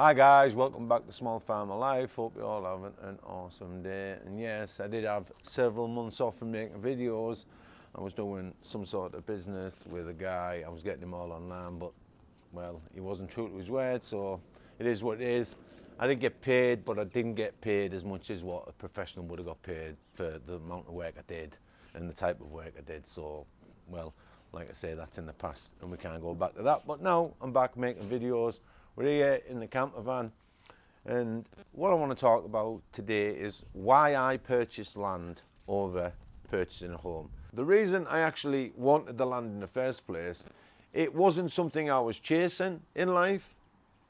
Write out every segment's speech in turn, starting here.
Hi guys, welcome back to Small Farmer Life. Hope you all having an awesome day. And yes, I did have several months off from making videos. I was doing some sort of business with a guy. I was getting him all online, but well, he wasn't true to his word, so it is what it is. I did get paid, but I didn't get paid as much as what a professional would have got paid for the amount of work I did and the type of work I did. So, well, like I say, that's in the past and we can't go back to that. But now I'm back making videos. We're here in the camper van, and what I want to talk about today is why I purchased land over purchasing a home. The reason I actually wanted the land in the first place, it wasn't something I was chasing in life.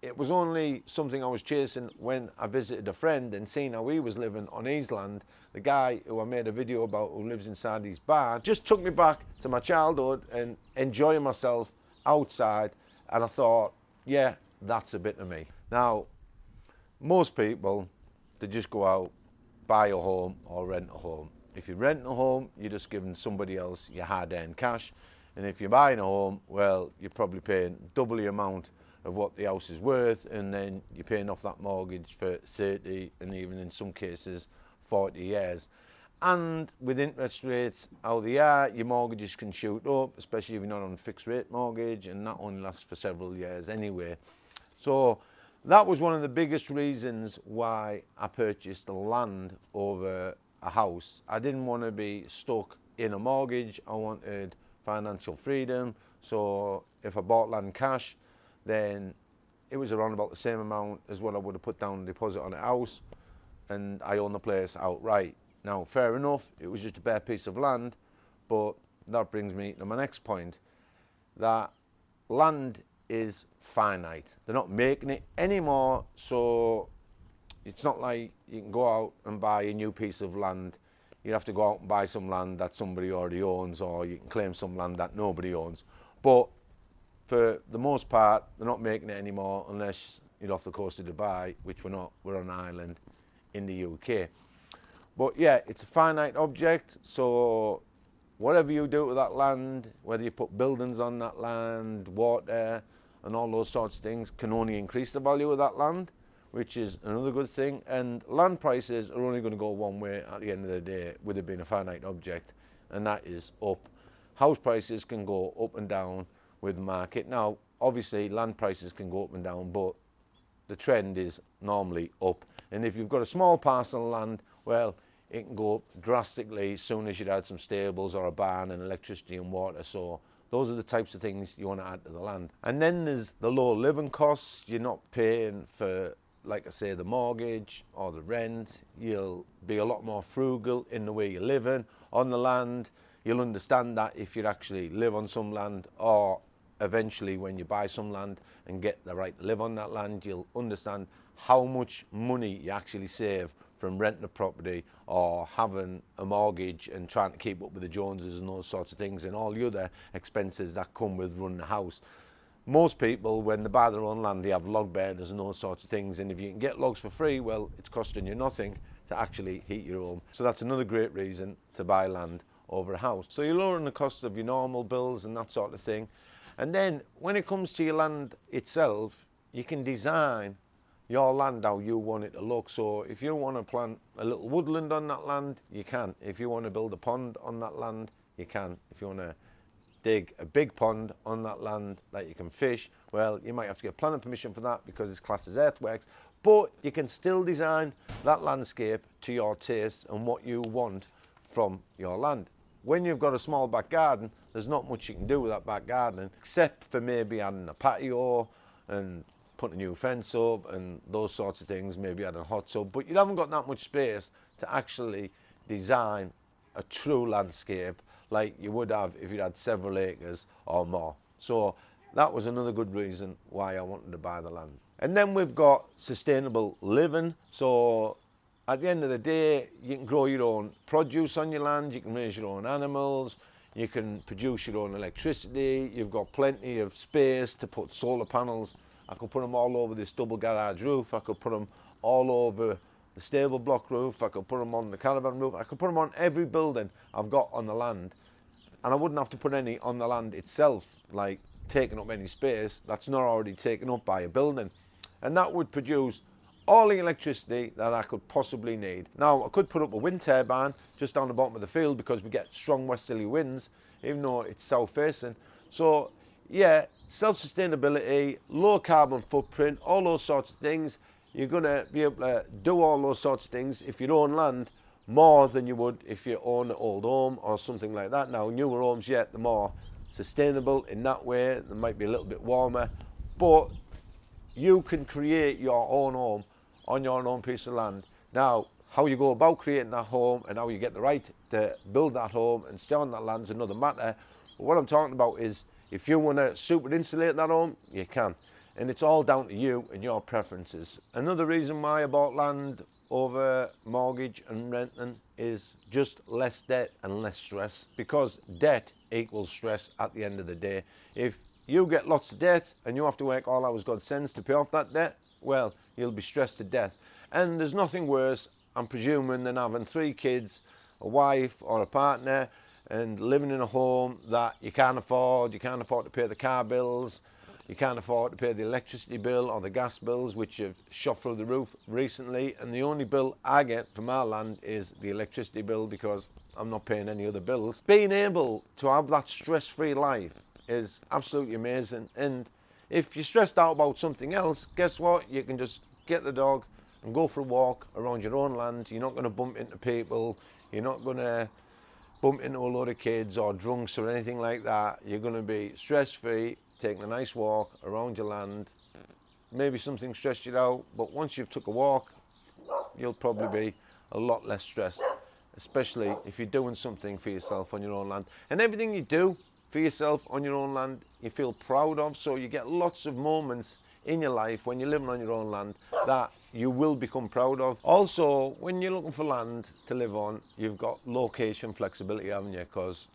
It was only something I was chasing when I visited a friend and seen how he was living on his land. The guy who I made a video about who lives inside his barn just took me back to my childhood and enjoying myself outside, and I thought, yeah, that's a bit of me. Now, most people, they just go out, buy a home or rent a home. If you're renting a home, you're just giving somebody else your hard-earned cash. And if you're buying a home, well, you're probably paying double the amount of what the house is worth, and then you're paying off that mortgage for 30 and even in some cases 40 years. And with interest rates how they are, your mortgages can shoot up, especially if you're not on a fixed rate mortgage, and that only lasts for several years anyway. So that was one of the biggest reasons why I purchased the land over a house. I didn't want to be stuck in a mortgage. I wanted financial freedom. So if I bought land cash, then it was around about the same amount as what I would have put down deposit on a house, and I own the place outright. Now, fair enough, it was just a bare piece of land, but that brings me to my next point, that land is finite. They're not making it anymore, so it's not like you can go out and buy a new piece of land. You have to go out and buy some land that somebody already owns, or you can claim some land that nobody owns. But for the most part, they're not making it anymore unless you're off the coast of Dubai, which we're not. We're on an island in the UK. But yeah, it's a finite object, so whatever you do with that land, whether you put buildings on that land, water, and all those sorts of things, can only increase the value of that land, which is another good thing. And land prices are only going to go one way at the end of the day, with it being a finite object, and that is up. House prices can go up and down with the market. Now, obviously, land prices can go up and down, but the trend is normally up. And if you've got a small parcel of land, well, it can go up drastically as soon as you'd add some stables or a barn and electricity and water. So those are the types of things you want to add to the land. And then there's the low living costs. You're not paying for, like I say, the mortgage or the rent. You'll be a lot more frugal in the way you're living on the land. You'll understand that if you actually live on some land, or eventually when you buy some land and get the right to live on that land, you'll understand how much money you actually save from renting a property or having a mortgage and trying to keep up with the Joneses and those sorts of things, and all the other expenses that come with running a house. Most people, when they buy their own land, they have log burners and those sorts of things, and if you can get logs for free, well, it's costing you nothing to actually heat your home. So that's another great reason to buy land over a house. So you're lowering the cost of your normal bills and that sort of thing. And then when it comes to your land itself, you can design your land how you want it to look. So if you want to plant a little woodland on that land, you can. If you want to build a pond on that land, you can. If you want to dig a big pond on that land that you can fish, well, you might have to get planning permission for that because it's classed as earthworks, but you can still design that landscape to your taste and what you want from your land. When you've got a small back garden, there's not much you can do with that back garden, except for maybe adding a patio and putting a new fence up and those sorts of things, maybe adding a hot tub, but you haven't got that much space to actually design a true landscape like you would have if you had several acres or more. So that was another good reason why I wanted to buy the land. And then we've got sustainable living. So at the end of the day, you can grow your own produce on your land, you can raise your own animals, you can produce your own electricity, you've got plenty of space to put solar panels. I could put them all over this double garage roof, I could put them all over the stable block roof, I could put them on the caravan roof, I could put them on every building I've got on the land. And I wouldn't have to put any on the land itself, like taking up any space that's not already taken up by a building. and that would produce all the electricity that I could possibly need. Now, I could put up a wind turbine just down the bottom of the field because we get strong westerly winds, even though it's south facing. So yeah, self-sustainability, low carbon footprint, all those sorts of things. You're going to be able to do all those sorts of things if you own land more than you would if you own an old home or something like that. Now, newer homes, yet, the more sustainable in that way. They might be a little bit warmer, but you can create your own home on your own piece of land. Now, how you go about creating that home and how you get the right to build that home and stay on that land is another matter. But what I'm talking about is, if you want to super insulate that home, you can. And it's all down to you and your preferences. Another reason why I bought land over mortgage and renting is just less debt and less stress, because debt equals stress at the end of the day. If you get lots of debt and you have to work all hours God sends to pay off that debt, well, you'll be stressed to death. And there's nothing worse, I'm presuming, than having 3 kids, a wife or a partner, and living in a home that you can't afford. You can't afford to pay the car bills, you can't afford to pay the electricity bill or the gas bills, which have shot through the roof recently. And the only bill I get for my land is the electricity bill, because I'm not paying any other bills. Being able to have that stress-free life is absolutely amazing. And if you're stressed out about something else, guess what? You can just get the dog and go for a walk around your own land. You're not going to bump into people. You're not going to bump into a load of kids or drunks or anything like that. You're going to be stress-free, taking a nice walk around your land. Maybe something stressed you out, but once you've took a walk, you'll probably be a lot less stressed, especially if you're doing something for yourself on your own land. And everything you do for yourself on your own land, you feel proud of. So you get lots of moments in your life when you're living on your own land that you will become proud of. Also, when you're looking for land to live on, you've got location flexibility, haven't you? Because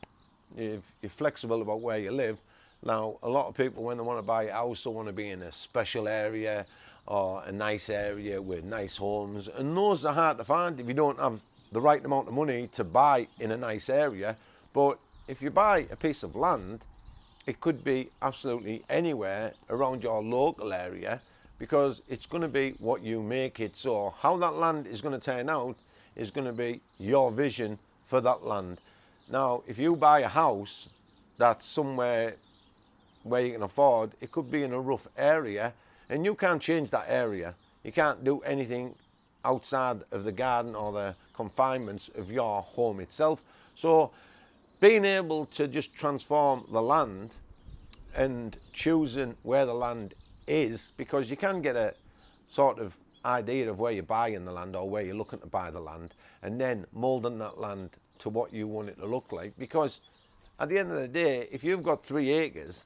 if you're flexible about where you live. Now, a lot of people, when they want to buy a house, they want to be in a special area or a nice area with nice homes, and those are hard to find if you don't have the right amount of money to buy in a nice area. But if you buy a piece of land, it could be absolutely anywhere around your local area, because it's going to be what you make it. So how that land is going to turn out is going to be your vision for that land. Now, if you buy a house that's somewhere where you can afford, it could be in a rough area, and you can't change that area. You can't do anything outside of the garden or the confinements of your home itself. So being able to just transform the land and choosing where the land is, because you can get a sort of idea of where you're buying the land or where you're looking to buy the land, and then moulding that land to what you want it to look like. Because at the end of the day, if you've got 3 acres,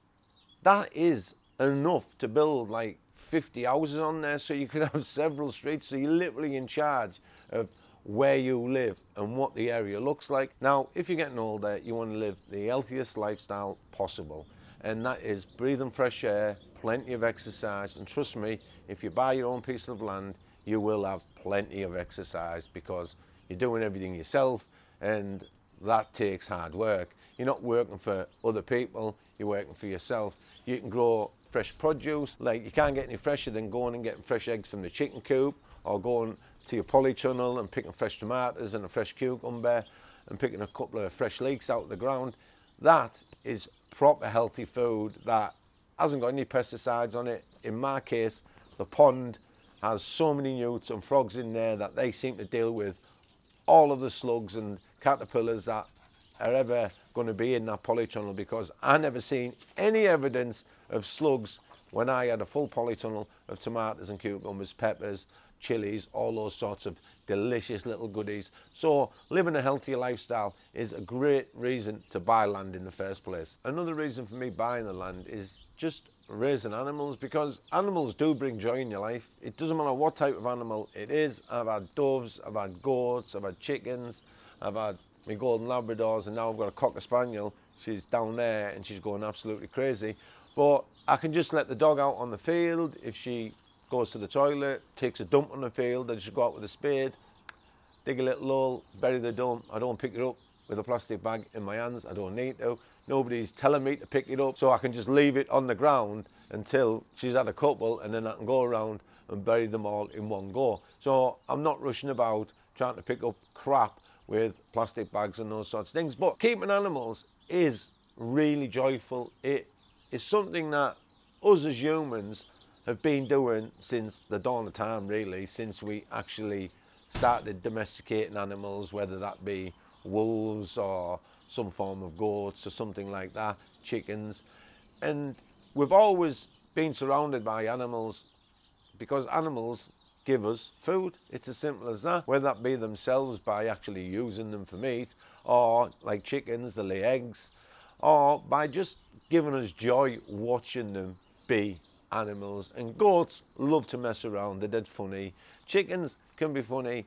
that is enough to build like 50 houses on there, so you could have several streets. So you're literally in charge of where you live and what the area looks like. Now, if you're getting older, you want to live the healthiest lifestyle possible, and that is breathing fresh air, plenty of exercise. And trust me, if you buy your own piece of land, you will have plenty of exercise, because you're doing everything yourself, and that takes hard work. You're not working for other people, you're working for yourself. You can grow fresh produce. Like, you can't get any fresher than going and getting fresh eggs from the chicken coop, or going to your polytunnel and picking fresh tomatoes and a fresh cucumber and picking a couple of fresh leeks out of the ground. That is proper healthy food that hasn't got any pesticides on it. In my case, the pond has so many newts and frogs in there that they seem to deal with all of the slugs and caterpillars that are ever going to be in that polytunnel, because I never seen any evidence of slugs when I had a full polytunnel of tomatoes and cucumbers, peppers, chilies, all those sorts of delicious little goodies. So living a healthier lifestyle is a great reason to buy land in the first place. Another reason for me buying the land is just raising animals, because animals do bring joy in your life. It doesn't matter what type of animal it is. I've had doves, I've had goats, I've had chickens, I've had my golden Labradors, and now I've got a Cocker Spaniel. She's down there and she's going absolutely crazy. But I can just let the dog out on the field. If she goes to the toilet, takes a dump on the field, I just go out with a spade, dig a little hole, bury the dump. I don't pick it up with a plastic bag in my hands. I don't need to. Nobody's telling me to pick it up, so I can just leave it on the ground until she's had a couple, and then I can go around and bury them all in one go. So I'm not rushing about trying to pick up crap with plastic bags and those sorts of things. But keeping animals is really joyful. It is something that us as humans have been doing since the dawn of time, really, since we actually started domesticating animals, whether that be wolves or some form of goats or something like that, chickens. And we've always been surrounded by animals because animals give us food. It's as simple as that, whether that be themselves by actually using them for meat, or like chickens, they lay eggs, or by just giving us joy watching them be animals. And goats love to mess around, they're dead funny. Chickens can be funny.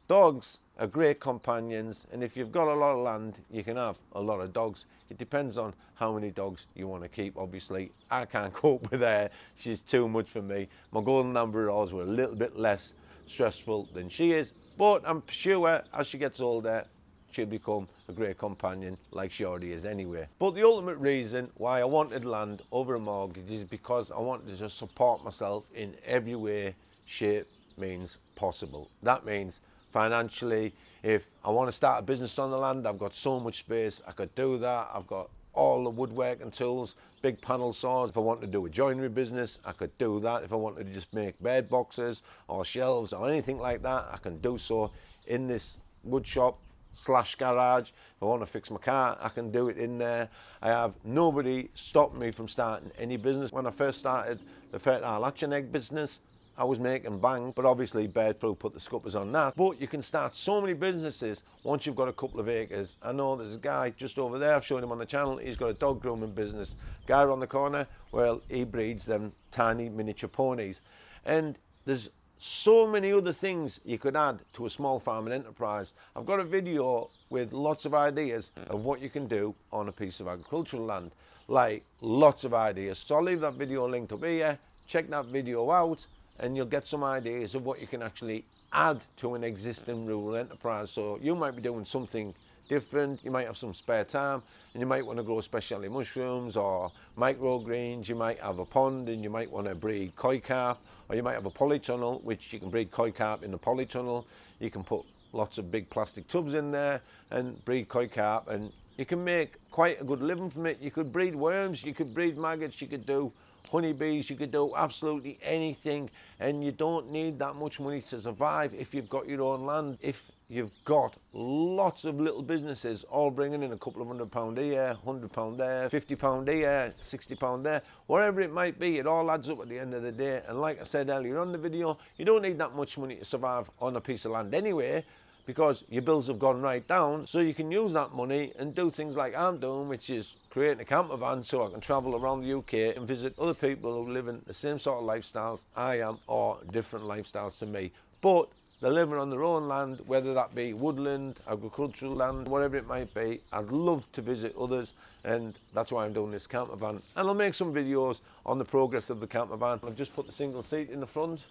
Dogs are great companions, and if you've got a lot of land, you can have a lot of dogs. It depends on how many dogs you want to keep, obviously. I can't cope with her. She's too much for me. My golden Labradors were a little bit less stressful than she is, but I'm sure as she gets older, she'll become a great companion like she already is anyway. But the ultimate reason why I wanted land over a mortgage is because I wanted to just support myself in every way, shape, means possible. That means financially, if I want to start a business on the land, I've got so much space, I could do that. I've got all the woodworking tools, big panel saws. If I want to do a joinery business, I could do that. If I wanted to just make bed boxes or shelves or anything like that, I can do so in this wood shop / garage. If I want to fix my car, I can do it in there. I have nobody stopping me from starting any business. When I first started the fertile hatch and egg business, I was making bang, but obviously bird flu put the scuppers on that. But you can start so many businesses once you've got a couple of acres. I know there's a guy just over there, I've shown him on the channel, he's got a dog grooming business. Guy around the corner, well, he breeds them tiny miniature ponies. And there's so many other things you could add to a small farming enterprise. I've got a video with lots of ideas of what you can do on a piece of agricultural land. Like, lots of ideas. So I'll leave that video linked up here. Check that video out, and you'll get some ideas of what you can actually add to an existing rural enterprise. So you might be doing something different, you might have some spare time, and you might want to grow specialty mushrooms or microgreens. You might have a pond and you might want to breed koi carp, or you might have a polytunnel, which you can breed koi carp in the polytunnel. You can put lots of big plastic tubs in there and breed koi carp, and you can make quite a good living from it. You could breed worms, you could breed maggots, you could do honeybees, you could do absolutely anything, and you don't need that much money to survive if you've got your own land. If you've got lots of little businesses all bringing in a couple of £100 here, £100 there, £50 here, £60 there, whatever it might be, it all adds up at the end of the day. And like I said earlier on in the video, you don't need that much money to survive on a piece of land anyway, because your bills have gone right down. So you can use that money and do things like I'm doing, which is creating a camper van so I can travel around the UK and visit other people who live in the same sort of lifestyles I am, or different lifestyles to me. But they're living on their own land, whether that be woodland, agricultural land, whatever it might be. I'd love to visit others, and that's why I'm doing this camper van. And I'll make some videos on the progress of the camper van. I've just put the single seat in the front,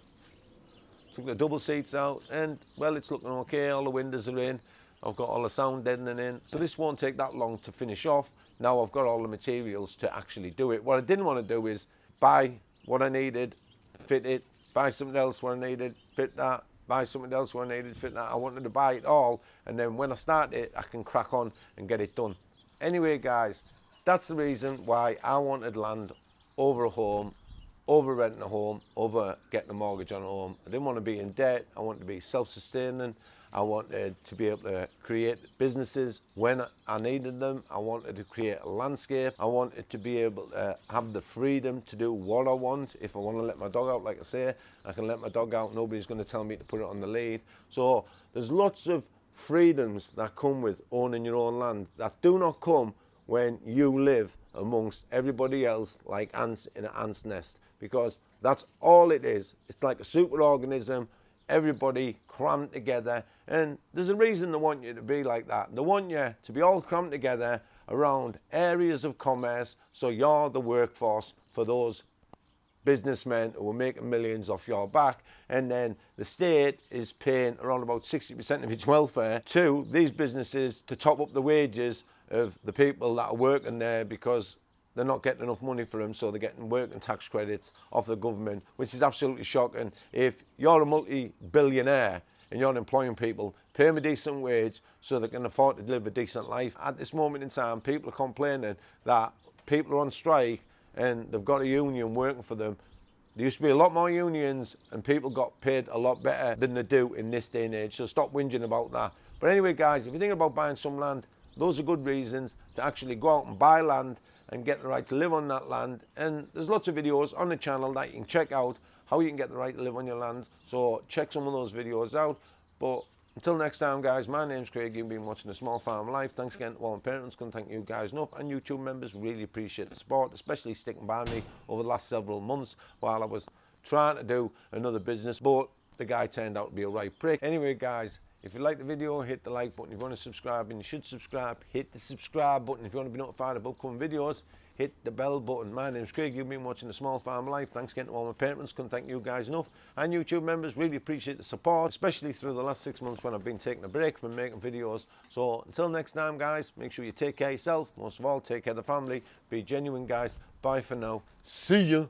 took the double seats out, and well, it's looking okay. All the windows are in, I've got all the sound deadening in, so this won't take that long to finish off. Now I've got all the materials to actually do it. What I didn't want to do is buy what I needed, fit it, buy something else what I needed, fit that, buy something else what I needed, fit that. I wanted to buy it all, and then when I start it, I can crack on and get it done. Anyway guys, that's the reason why I wanted land over a home, over renting a home, over getting a mortgage on a home. I didn't want to be in debt. I wanted to be self-sustaining. I wanted to be able to create businesses when I needed them. I wanted to create a landscape. I wanted to be able to have the freedom to do what I want. If I want to let my dog out, like I say, I can let my dog out. Nobody's going to tell me to put it on the lead. So there's lots of freedoms that come with owning your own land that do not come when you live amongst everybody else like ants in an ant's nest, because that's all it is. It's like a superorganism, everybody crammed together, and there's a reason they want you to be like that. They want you to be all crammed together around areas of commerce, so you're the workforce for those businessmen who are making millions off your back, and then the state is paying around about 60% of its welfare to these businesses to top up the wages of the people that are working there, because they're not getting enough money for them, so they're getting working tax credits off the government, which is absolutely shocking. If you're a multi-billionaire and you're employing people, pay them a decent wage so they can afford to live a decent life. At this moment in time, people are complaining that people are on strike and they've got a union working for them. There used to be a lot more unions and people got paid a lot better than they do in this day and age, so stop whinging about that. But anyway, guys, if you're thinking about buying some land, those are good reasons to actually go out and buy land and get the right to live on that land. And there's lots of videos on the channel that you can check out how you can get the right to live on your land, so check some of those videos out. But until next time, guys, my name's Craig. You've been watching The Small Farm Life. Thanks again to all my parents. Couldn't thank you guys enough. And YouTube members, really appreciate the support, especially sticking by me over the last several months while I was trying to do another business, but the guy turned out to be a right prick. Anyway, guys, if you like the video, hit the like button. If you want to subscribe, and you should subscribe, hit the subscribe button. If you want to be notified of upcoming videos, hit the bell button. My name's Craig. You've been watching The Small Farm Life. Thanks again to all my patrons. Couldn't thank you guys enough. And YouTube members, really appreciate the support, especially through the last 6 months when I've been taking a break from making videos. So until next time, guys, make sure you take care of yourself. Most of all, take care of the family. Be genuine, guys. Bye for now. See ya.